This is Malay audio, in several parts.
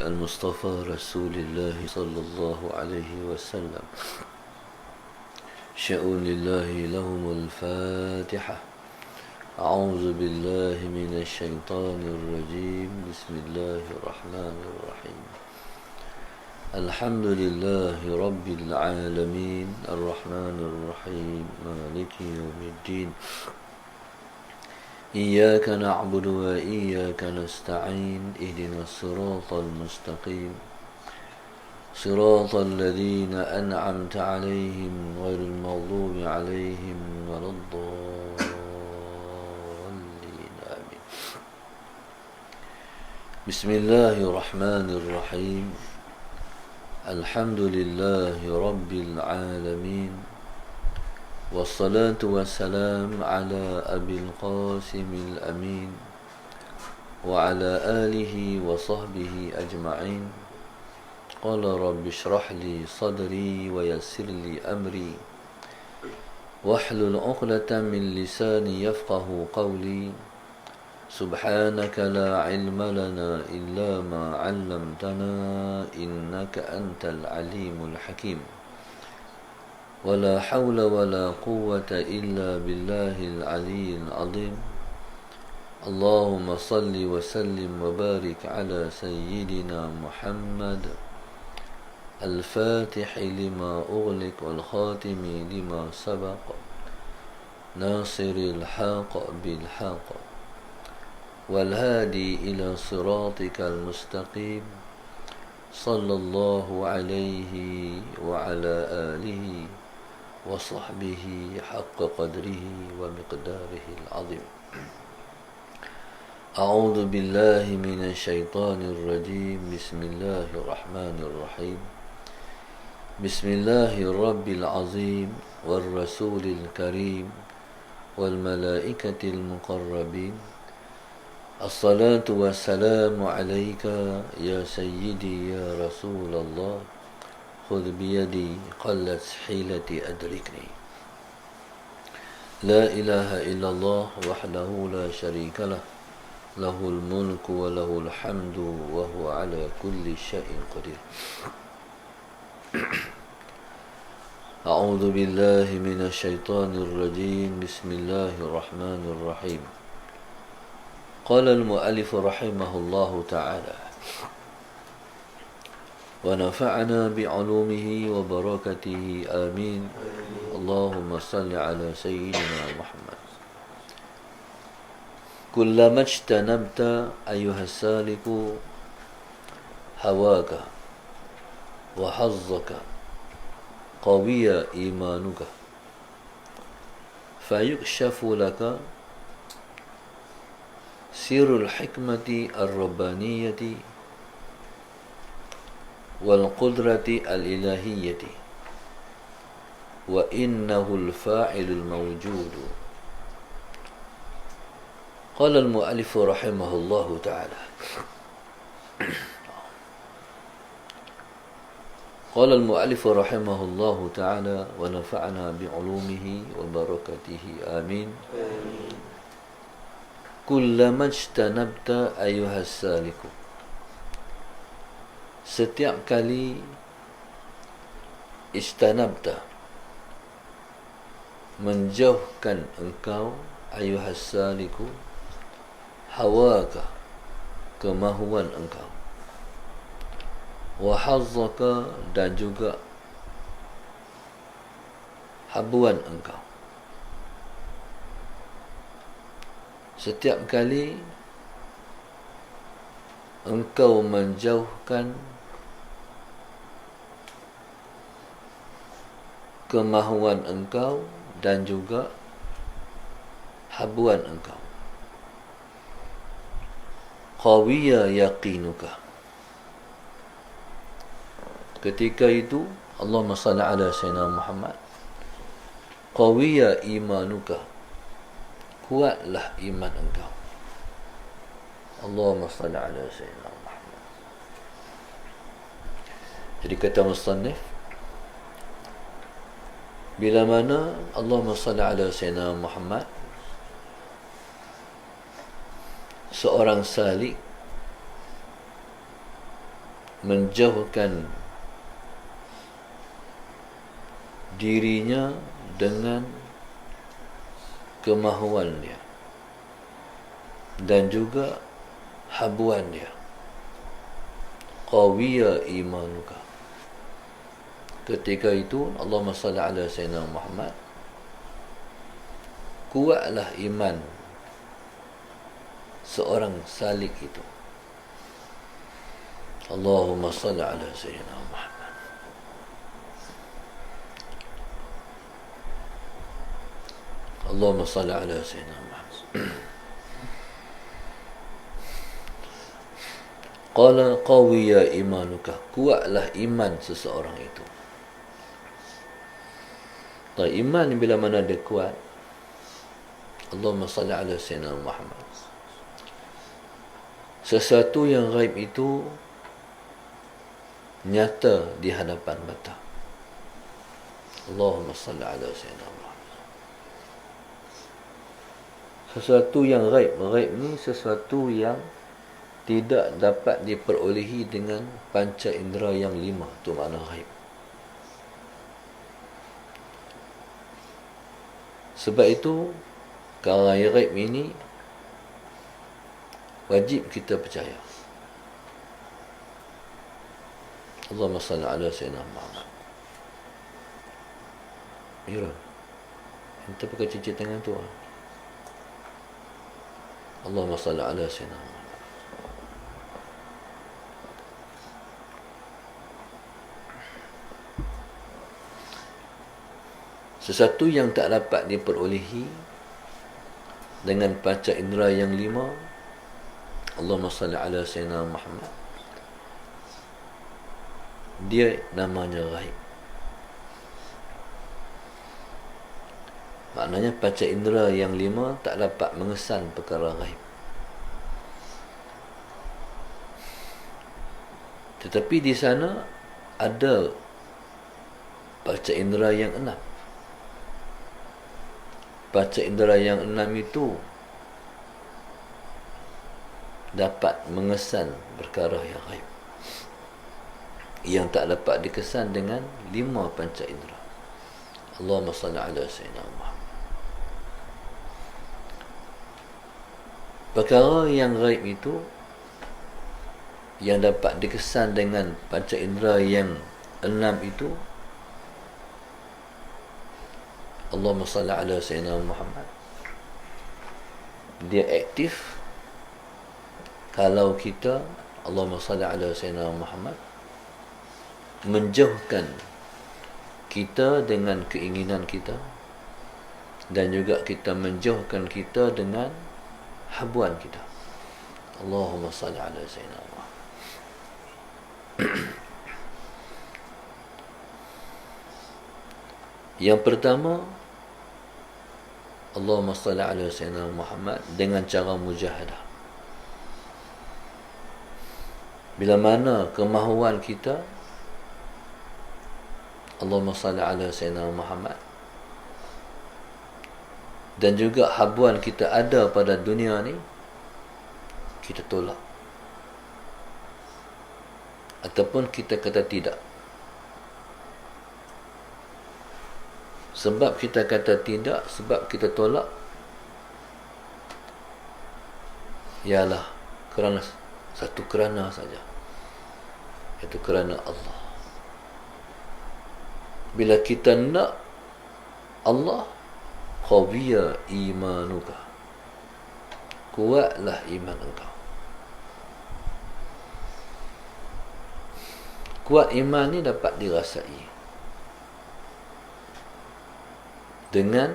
المصطفى رسول الله صلى الله عليه وسلم. شؤون الله لهم الفاتحة. أعوذ بالله من الشيطان الرجيم. بسم الله الرحمن الرحيم. الحمد لله رب العالمين الرحمن الرحيم مالك يوم الدين. إياك نعبد وإياك نستعين. اهدنا الصراط المستقيم صراط الذين أنعمت عليهم غير المغضوب عليهم ولا الضالين آمين. بسم الله الرحمن الرحيم. الحمد لله رب العالمين والصلاة والسلام على أبي القاسم الأمين وعلى آله وصحبه أجمعين. قال رب اشرح لي صدري ويسر لي أمري واحلل عقدة من لساني يفقه قولي. سبحانك لا علم لنا إلا ما علمتنا إنك أنت العليم الحكيم. ولا حول ولا قوة إلا بالله العلي العظيم. اللهم صل وسلم وبارك على سيدنا محمد الفاتح لما أغلق والخاتم لما سبق ناصر الحق بالحق والهادي إلى صراطك المستقيم. صلى الله عليه وعلى آله وصحبه حق قدره ومقداره العظيم. أعوذ بالله من الشيطان الرجيم. بسم الله الرحمن الرحيم. بسم الله الرب العظيم والرسول الكريم والملائكة المقربين. الصلاة والسلام عليك يا سيدي يا رسول الله. خذ بيدي قلت حيلتي أدركني. لا إله إلا الله وحده لا شريك له. له الملك وله الحمد وهو على كل شيء قدير. أعوذ بالله من الشيطان الرجيم. بسم الله الرحمن الرحيم. قال المؤلف رحمه الله تعالى ونفعنا بعلومه وبركته آمين. اللهم صل على سيدنا محمد. كلما اجتنبت أيها السالك هواك وحظك قوي إيمانك فيكشف لك سر الحكمة الربانية والقدرة الإلهية وإنه الفاعل الموجود. قال المؤلف رحمه الله تعالى قال المؤلف رحمه الله تعالى ونفعنا بعلومه وبركته آمين. كلما اجتنبت أيها السالك. Setiap kali istanabta menjauhkan engkau ayuhas saliku hawaka kemahuan engkau wa hazzaka dan juga habuan engkau. Setiap kali engkau menjauhkan kemahuan engkau dan juga habuan engkau. Qawiya yaqinuka. Ketika itu Allahumma salli ala sayyidina Muhammad. Qawiya imanuka. Kuatlah iman engkau. Allahumma salli ala sayyidina Muhammad. Jadi kata musannif, bila mana Allahumma salli ala sayyidina Muhammad, seorang salik menjauhkan dirinya dengan kemahuan dia dan juga habuan dia. Qawiya imanuka. Ketika itu Allahumma salli ala Sayyidina Muhammad, kuatlah iman seorang salik itu. Allahumma salli ala Sayyidina Muhammad. Allahumma salli ala Sayyidina Muhammad. Qala qawiya imanuka. Kuatlah iman seseorang itu. Iman bila mana dia kuat, Allahumma salli ala Sayyidina Muhammad, sesuatu yang gaib itu nyata di hadapan mata. Allahumma salli ala Sayyidina Muhammad. Sesuatu yang gaib. Gaib ni sesuatu yang tidak dapat diperolehi dengan panca indera yang 5. Itu makna gaib. Sebab itu perkara yang gaib ini wajib kita percaya. Allahumma salli ala Sayyidina Muhammad. Mira, kita pakai cincin tangan tu. Allahumma salli ala Sayyidina Muhammad. Sesuatu yang tak dapat diperolehi dengan panca indera yang 5, Allahumma salli ala Sayyidina Muhammad, dia namanya gaib. Maknanya panca indera yang 5 tak dapat mengesan perkara gaib. Tetapi di sana ada panca indera yang 6. Panca indera yang 6 itu dapat mengesan perkara yang gaib, yang tak dapat dikesan dengan 5 panca indera. Allahumma salli ala Sayyidina Muhammad. Perkara yang gaib itu yang dapat dikesan dengan panca indera yang 6 itu, Allahumma salli ala Sayyidina Muhammad, dia aktif kalau kita Allahumma salli ala Sayyidina Muhammad menjauhkan kita dengan keinginan kita, dan juga kita menjauhkan kita dengan habuan kita. Allahumma salli ala Sayyidina Muhammad. Yang pertama, Allahumma salli ala Sayyidina Muhammad dengan cara mujahadah. Bila mana kemahuan kita Allahumma salli ala Sayyidina Muhammad, dan juga habuan kita ada pada dunia ni, kita tolak ataupun kita kata tidak. Sebab kita kata tidak, sebab kita tolak, ialah kerana satu kerana saja, iaitu kerana Allah. Bila kita nak Allah, qawiya imanuka, kuatlah iman engkau. Kuat iman ni dapat dirasai dengan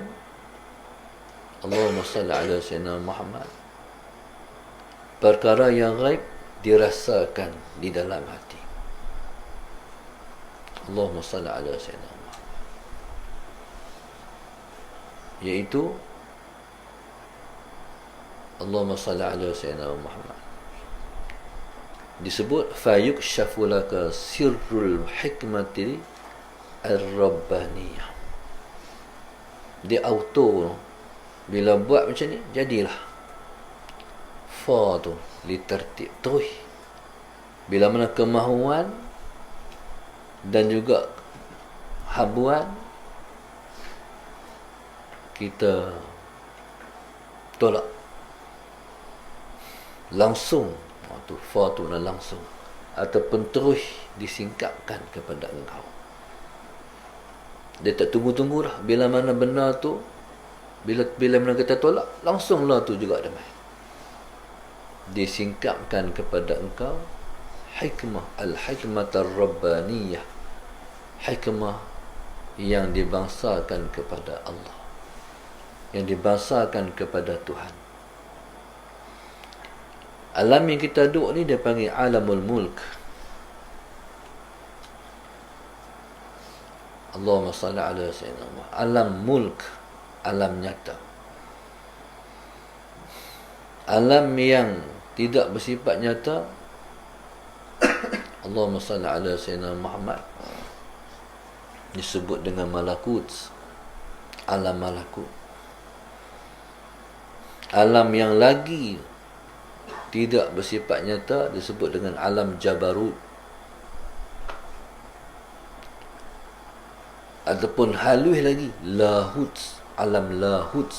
Allahumma salli ala Sayyidina Muhammad. Perkara yang gaib dirasakan di dalam hati. Allahumma salli ala Sayyidina Muhammad, iaitu Allahumma salli ala Sayyidina Muhammad disebut fayukshafu laka sirrul hikmati ar-rabbaniyah. Dia auto, bila buat macam ni, jadilah fa tu li tertib, terus Bila mana kemahuan dan juga habuan kita tolak langsung, tu fa tu langsung, ataupun terus disingkapkan kepada engkau. Dia tak tunggu-tunggu dah. Bila mana benda tu, bila mana kita tolak, langsunglah tu juga damai. Disingkapkan kepada engkau hikmah, al-hikmah ar-rabbaniyah, hikmah yang dibangsakan kepada Allah, yang dibangsakan kepada Tuhan. Alam yang kita duduk ni dia panggil alamul mulk. Allahumma salli ala sayyidina Muhammad. Alam mulk, alam nyata. Alam yang tidak bersifat nyata, Allahumma salli ala sayyidina Muhammad, disebut dengan malakut, alam malakut. Alam yang lagi tidak bersifat nyata disebut dengan alam jabarut, ataupun halus lagi lahut, alam lahut.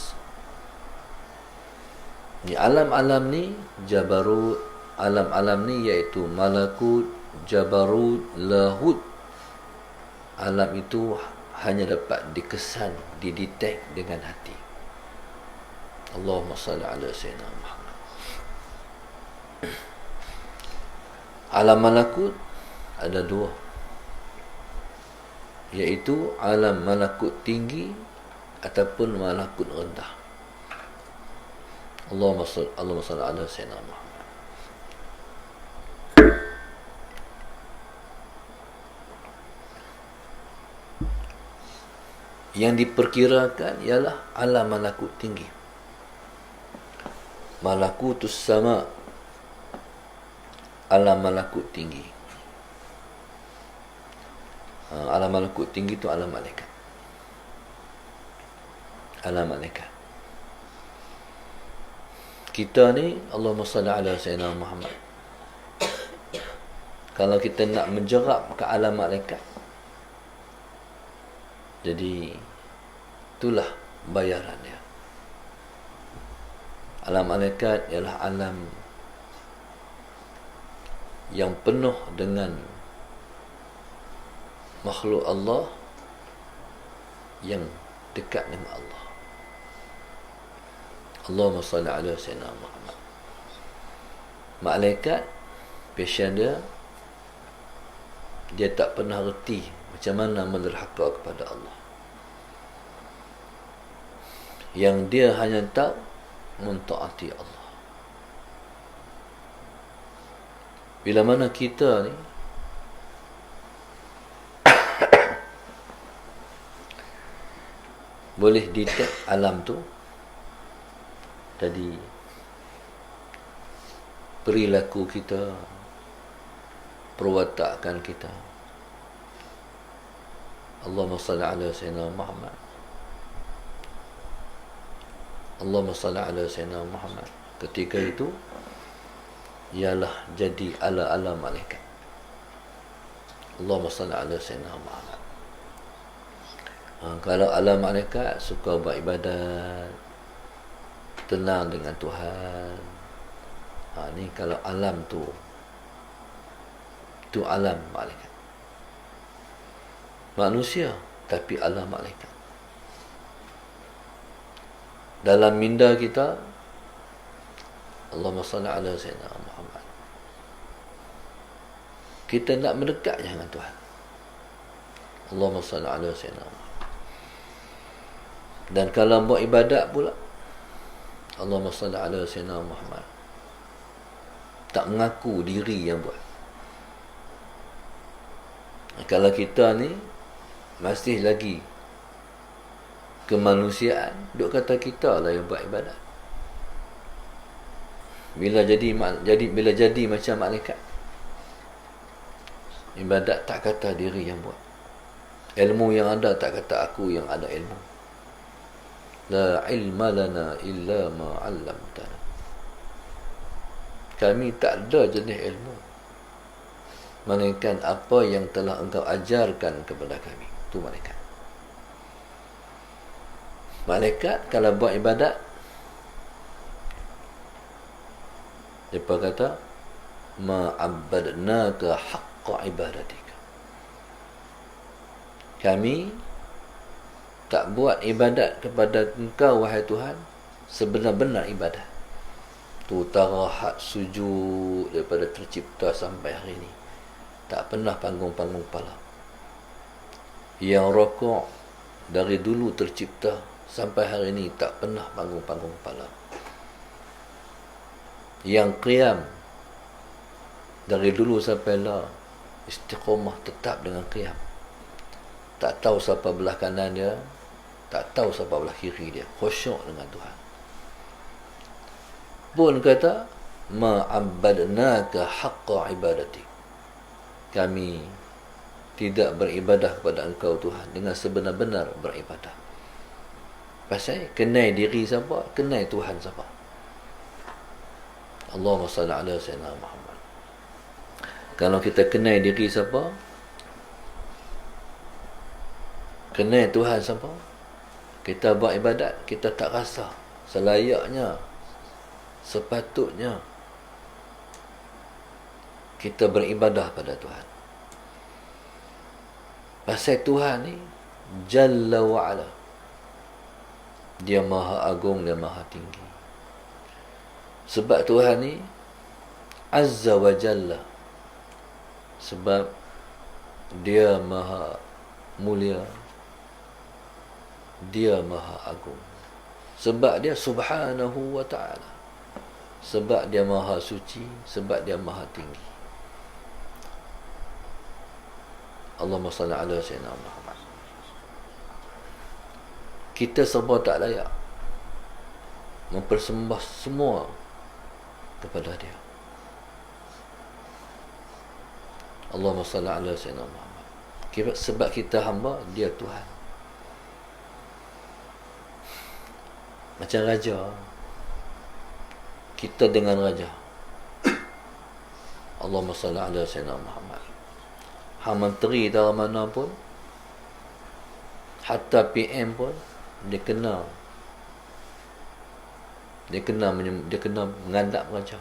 Ni alam-alam ni jabarut, alam-alam ni iaitu malakut, jabarut, lahut. Alam itu hanya dapat dikesan, didetek dengan hati. Allahumma salli ala sayyidina Muhammad. Alam malakut ada dua, iaitu alam malakut tinggi ataupun malakut rendah. Allahumma salli ala sayyidina Muhammad. Yang diperkirakan ialah alam malakut tinggi, malakutus sama, alam malakut tinggi. Alam malakut tinggi itu alam malaikat. Alam malaikat. Kita ni, Allahumma salli ala sayyidina Muhammad, kalau kita nak menjerap ke alam malaikat, jadi itulah bayaran dia. Alam malaikat ialah alam yang penuh dengan makhluk Allah yang dekat dengan Allah. Allahumma salli ala sayyidina Muhammad. Malaikat, passion dia tak pernah reti macam mana menderhaka kepada Allah. Yang dia hanya tahu mentaati Allah. Bila mana kita ni boleh detect alam tu, jadi perilaku kita, perwatakan kita, Allahumma salli ala sayyidina Muhammad, Allahumma salli ala sayyidina Muhammad, ketika itu ialah jadi ala-ala malaikat. Allahumma salli ala sayyidina Muhammad. Kalau ala malaikat suka buat ibadat, tenang dengan Tuhan, ni kalau alam tu alam malaikat. Manusia tapi alam malaikat. Dalam minda kita, Allahumma salli ala sayyidina Muhammad, kita nak mendekat dengan Tuhan. Allahumma salli ala sayyidina Muhammad. Dan kalau buat ibadat pula, Allahumma salli ala sayyidina Muhammad, tak mengaku diri yang buat. Kalau kita ni masih lagi kemanusiaan, duk kata kita lah yang buat ibadat. Bila jadi macam malaikat, ibadat tak kata diri yang buat. Ilmu yang ada tak kata aku yang ada ilmu. La ilma lana illa ma 'allamtana. Kami tak ada jenis ilmu melainkan apa yang telah engkau ajarkan kepada kami. Itu malaikat. Malaikat kalau buat ibadat, depa kata ma'abbadnaka haqqa ibadatika. Kami tak buat ibadat kepada engkau wahai Tuhan sebenar-benar ibadat. Tu tarahat sujud daripada tercipta sampai hari ini, tak pernah panggung-panggung kepala. Yang rokok dari dulu tercipta sampai hari ini tak pernah panggung-panggung kepala. Yang qiyam dari dulu sampai lah istiqamah tetap dengan qiyam. Tak tahu siapa belah kanan dia, tak tahu siapa belah kiri dia, khusyuk dengan Tuhan. Pun kata ma'abbadnaka haqqa ibadatik. Kami tidak beribadah kepada engkau Tuhan dengan sebenar-benar beribadah. Pasal kenal diri siapa, kenal Tuhan siapa. Allahumma salli ala sayyidina Muhammad. Kalau kita kenal diri siapa, kenal Tuhan siapa, kita buat ibadat, kita tak rasa selayaknya, sepatutnya kita beribadah pada Tuhan. Pasal Tuhan ni Jalla wa'ala, dia maha agung, dia maha tinggi. Sebab Tuhan ni Azza wa Jalla, sebab dia maha mulia, dia maha agung. Sebab dia subhanahu wa ta'ala, sebab dia maha suci, sebab dia maha tinggi. Allahumma salli ala sayyidina Muhammad. Kita serba tak layak mempersembah semua kepada dia. Allahumma salli ala sayyidina Muhammad. Sebab kita hamba, dia Tuhan. Macam raja, kita dengan raja. Allahumma salli ala sayyidina Muhammad. Hang menteri dari mana pun, hatta PM pun, dia kena mengandap raja.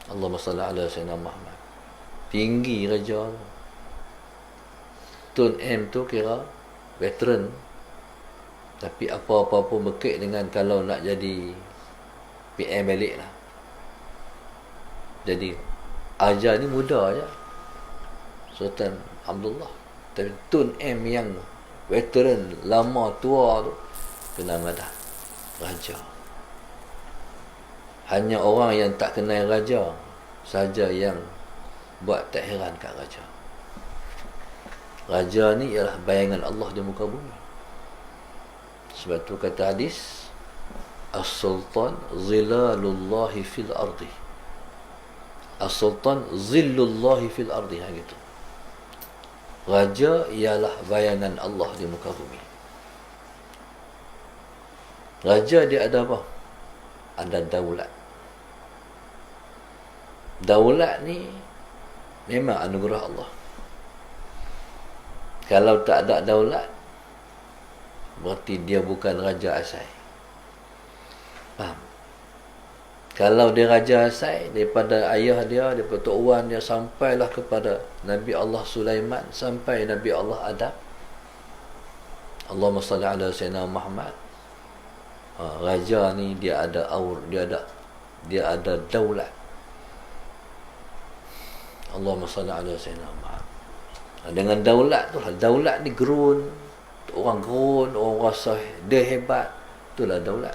Allahumma salli ala sayyidina Muhammad. Tinggi raja. Tun M tu kira veteran, tapi apa-apa pun berkait dengan kalau nak jadi PM balik lah. Jadi ajar ni muda je, Sultan Abdullah. Tapi Tun M yang veteran, lama, tua tu, kena madah raja. Hanya orang yang tak kenal raja saja yang buat tak heran kat raja. Raja ni ialah bayangan Allah di muka bumi. Sebab tu kata hadis, As-Sultan zilalullahi fil ardi. As-Sultan zillullahi fil ardi. Gitu. Raja ialah bayangan Allah di muka bumi. Raja dia ada apa? Ada daulat. Daulat ni memang anugerah Allah. Kalau tak ada daulat, berarti dia bukan raja asal. Faham? Kalau dia raja asal, daripada ayah dia, daripada tok wan dia, sampailah kepada Nabi Allah Sulaiman, sampai Nabi Allah Adam. Allahumma salli ala sayyidina Muhammad. Raja ni dia ada dia ada daulat. Allahumma salli ala sayyidina Muhammad. Dengan daulat tu lah, daulat ni gerun, orang rasa dia hebat, itulah daulat.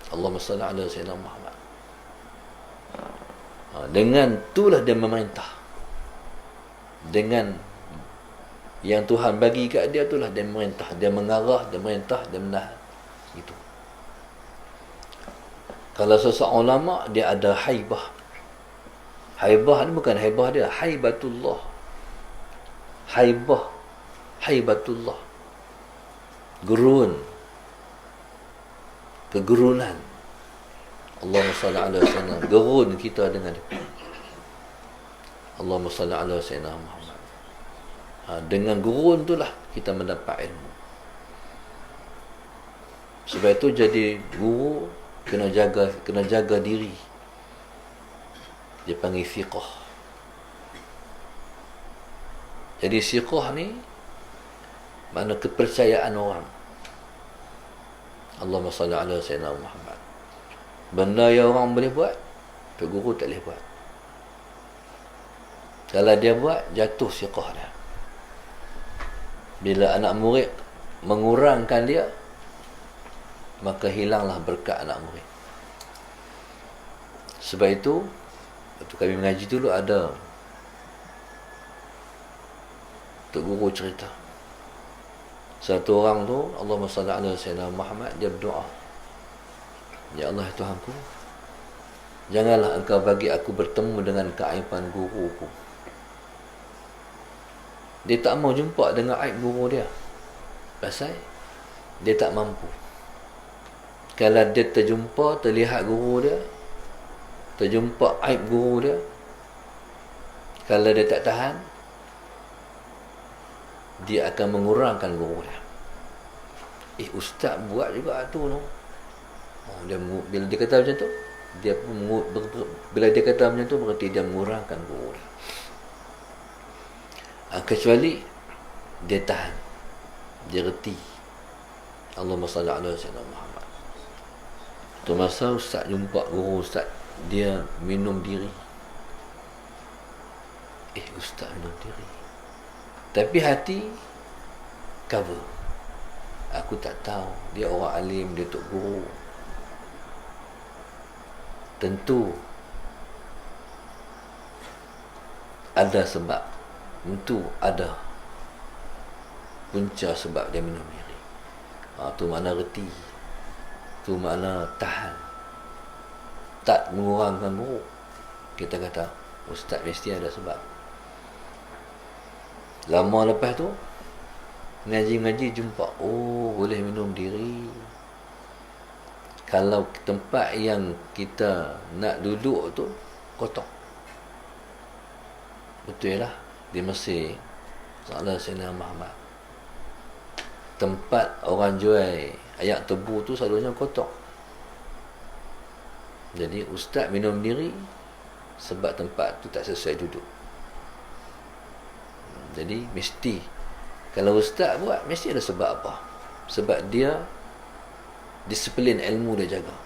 Allahumma salli ala sayyidina Muhammad. Dengan itulah dia memerintah. Dengan yang Tuhan bagi kat dia, itulah dia memerintah, dia mengarah, dia merintah, dia menahan. Itu. Kalau seseorang ulama, dia ada haibah. Haibah ni bukan haibah dia, haibatullah. Haibatullah. Gerun. Kegerunan. Allahumma salli ala sayyidina. Gerun kita dengan dia. Allahumma salli ala sayyidina Muhammad. Dengan gurun itulah kita mendapat ilmu. Sebab itu jadi guru kena jaga diri. Dia panggil fiqh. Jadi siqah ni makna kepercayaan orang. Allahumma salli ala sayyidina Muhammad. Benda yang orang boleh buat, Tok Guru tak boleh buat. Kalau dia buat, jatuh siqah dia. Bila anak murid mengurangkan dia, maka hilanglah berkat anak murid. Sebab itu, waktu kami mengaji dulu ada Tok Guru cerita, satu orang tu, Allahumma salli ala sayyidina Muhammad, dia berdoa, ya Allah Tuhanku, janganlah engkau bagi aku bertemu dengan keaiban guruku. Dia tak mau jumpa dengan aib guru dia, pasal dia tak mampu. Kalau dia terjumpa, terlihat guru dia, terjumpa aib guru dia, kalau dia tak tahan, dia akan mengurangkan guru dia. Ustaz buat juga tu no. Dia bila dia kata macam tu, bila dia kata macam tu, berarti dia mengurangkan guru dia. Kecuali dia tahan, dia reti. Allahumma salli ala sayyidina Muhammad. Tu masa ustaz jumpa guru ustaz, dia minum diri. Ustaz minum diri, tapi hati cover. Aku tak tahu dia orang alim, dia tok guru. Tentu ada sebab, tentu ada punca sebab dia minum diri. Tu makna reti, tu makna tahan, tak mengurangkan guru. Kita kata ustaz mesti ada sebab. Lama lepas tu ngaji-ngaji jumpa, boleh minum diri. Kalau tempat yang kita nak duduk tu kotor. Betul lah, di Mesir, Salah Sayyidina Muhammad, tempat orang jual ayak tebu tu selalunya kotor. Jadi ustaz minum diri sebab tempat tu tak sesuai duduk. Jadi mesti, kalau ustaz buat, mesti ada sebab apa. Sebab dia disiplin ilmu dia jaga.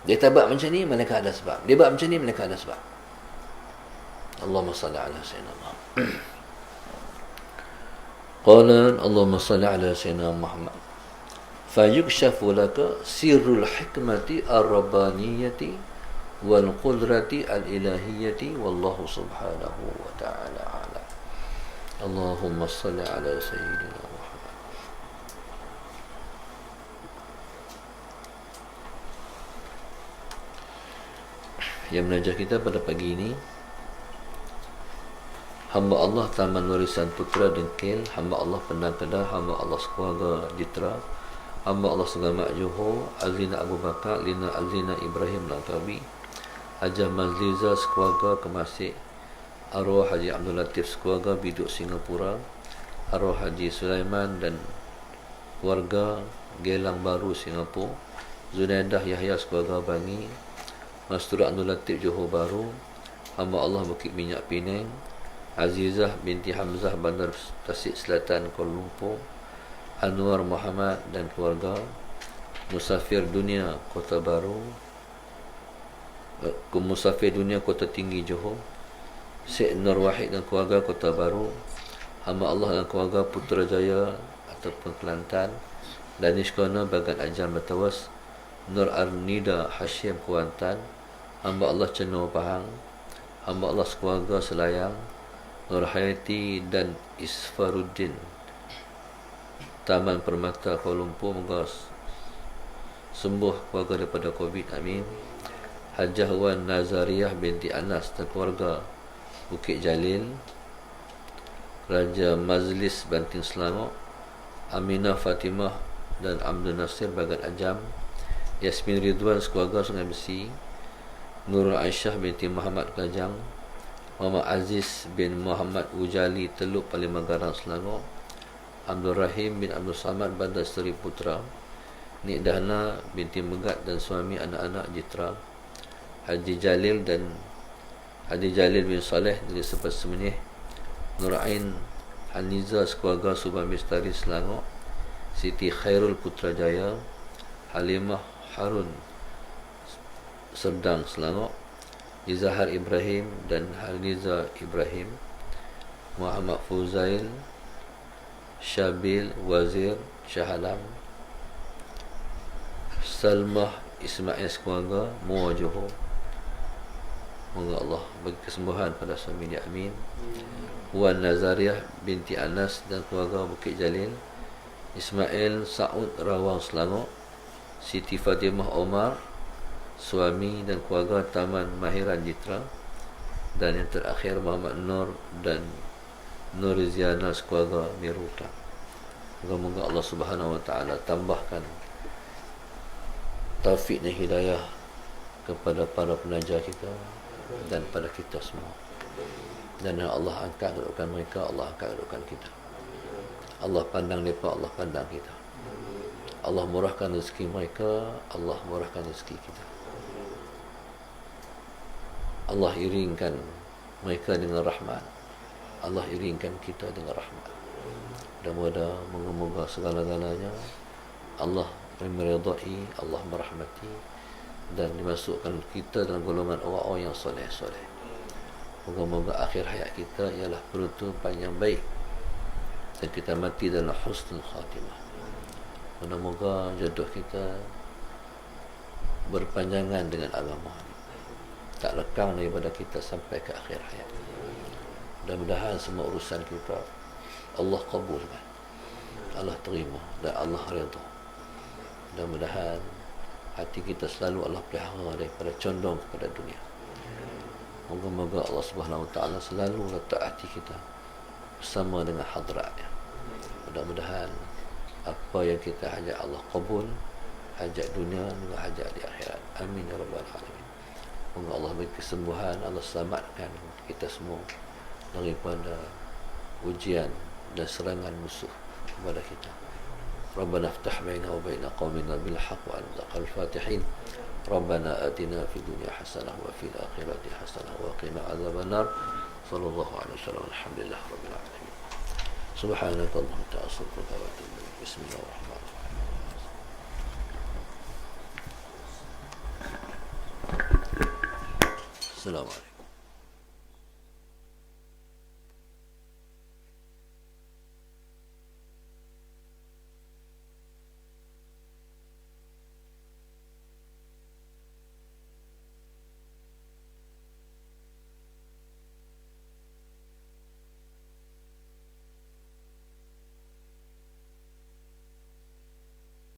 Dia tak buat macam ni, malaikat ada sebab. Dia buat macam ni, malaikat ada sebab. Allahumma salli ala sayyidina Muhammad. Qala Allahumma salli ala sayyidina Muhammad. Fayukshafu laka sirrul hikmati ar-rabbaniyati wal qudrati al-ilahiyati wallahu subhanahu wa ta'ala ala. Allahumma salli ala sayyidina Muhammad. Yang menajah kita pada pagi ini, hamba Allah Taman Warisan Putra Dengkil, hamba Allah Pendang Kedah, hamba Allah Sekeluarga Jitra, hamba Allah Segamak Johor, Azlina Abu Bakar, Lina Azlina Ibrahim Langkawi, Hajah Mazliza Sekeluarga Kemasik, arwah Haji Abdul Latif Sekeluarga Biduk Singapura, arwah Haji Sulaiman dan keluarga Gelang Baru Singapura, Zunaidah Yahya Sekeluarga Bangi, Mastur Abdul Latif Johor Baru, hamba Allah Bukit Minyak Penang, Azizah binti Hamzah Bandar Tasik Selatan Kuala Lumpur, Anwar Muhammad dan keluarga, Musafir Dunia Kota Baru, Musafir Dunia Kota Tinggi Johor, Syed Nur Wahid dan keluarga Kota Baru, hamba Allah dan keluarga Putrajaya ataupun Kelantan, Danish Kona Bagan Ajar Matawas, Nur Arnida Hashim Kuantan, hamba Allah Cenor Pahang, hamba Allah sekeluarga Selayang, Nur Hayati dan Isfaruddin Taman Permata Kuala Lumpur, moga sembuh keluarga daripada Covid, amin. Hajah Wan Nazariah binti Anas dan keluarga Bukit Jalil, Raja Mazlis Banting Selangor, Aminah Fatimah dan Abdul Nasir Bagan Ajam, Yasmin Ridwan sekeluarga Sungai Besi, Nurul Aisyah binti Muhammad Kajang, Muhammad Aziz bin Muhammad Ujali, Teluk Palimagaran, Selangor. Abdul Rahim bin Abdul Samad, Bandar Seri Putra. Nik Dahna binti Megat dan suami, anak-anak Jitra. Haji Jalil bin Saleh dari Sepas Semenyih. Nur Ain Haniza sekeluarga, Subang Bestari, Selangor. Siti Khairul Putrajaya. Halimah Harun, Serdang, Selangor. Izahar Ibrahim dan Haniza Ibrahim. Muhammad Fuzail Syabil Wazir, Shah Alam. Salmah Ismail sekeluarga, Muar Johor. Moga Allah bagi kesembuhan pada suami dia, amin. Wan Nazariah binti Anas dan keluarga, Bukit Jalil. Ismail Saud, Rawang, Selangor. Siti Fatimah Omar, suami dan keluarga, Taman Mahiran, Jitra. Dan yang terakhir Muhammad Nur dan Nur Ziana sekeluarga, Miruta. Moga-moga Allah Subhanahu Wa Taala tambahkan taufik dan hidayah kepada para penaja kita dan pada kita semua. Dan Allah angkat kedudukan mereka, Allah angkat kedudukan kita. Allah pandang mereka, Allah pandang kita. Allah murahkan rezeki mereka, Allah murahkan rezeki kita. Allah iringkan mereka dengan rahmat, Allah iringkan kita dengan rahmat. Mudah-mudahan moga-moga segala-galanya Allah meridai, Allah merahmati, dan dimasukkan kita dalam golongan orang-orang yang soleh-soleh. Moga-moga akhir hayat kita ialah penutupan yang baik dan kita mati dalam husnul khatimah. Moga-moga jodoh kita berpanjangan dengan agama, tak lekang daripada kita sampai ke akhir hayat. Mudah-mudahan semua urusan kita Allah kabulkan, Allah terima dan Allah redha. Mudah-mudahan hati kita selalu Allah pelihara daripada condong kepada dunia. Moga-moga Allah Subhanahu Wa Taala selalu letak hati kita bersama dengan hadratnya. Mudah-mudahan apa yang kita hajat Allah kabul, hajat dunia dan hajat di akhirat. Amin ya rabbal alamin. Moga Allah beri kesembuhan, Allah selamatkan kita semua daripada ujian dan serangan musuh kepada kita. Rabbana iftah baina wa baina qaumina bil haqq wa anta al-fatihin. Rabbana atina fid dunya hasanah wa fil akhirati hasanah wa qina adzaban nar. Sallallahu alaihi wasallam. Alhamdulillah rabbil alamin. Subhanakallahumma wa ta'ala wa atubu ilaik. Bismillahirrahmanirrahim. Assalamualaikum.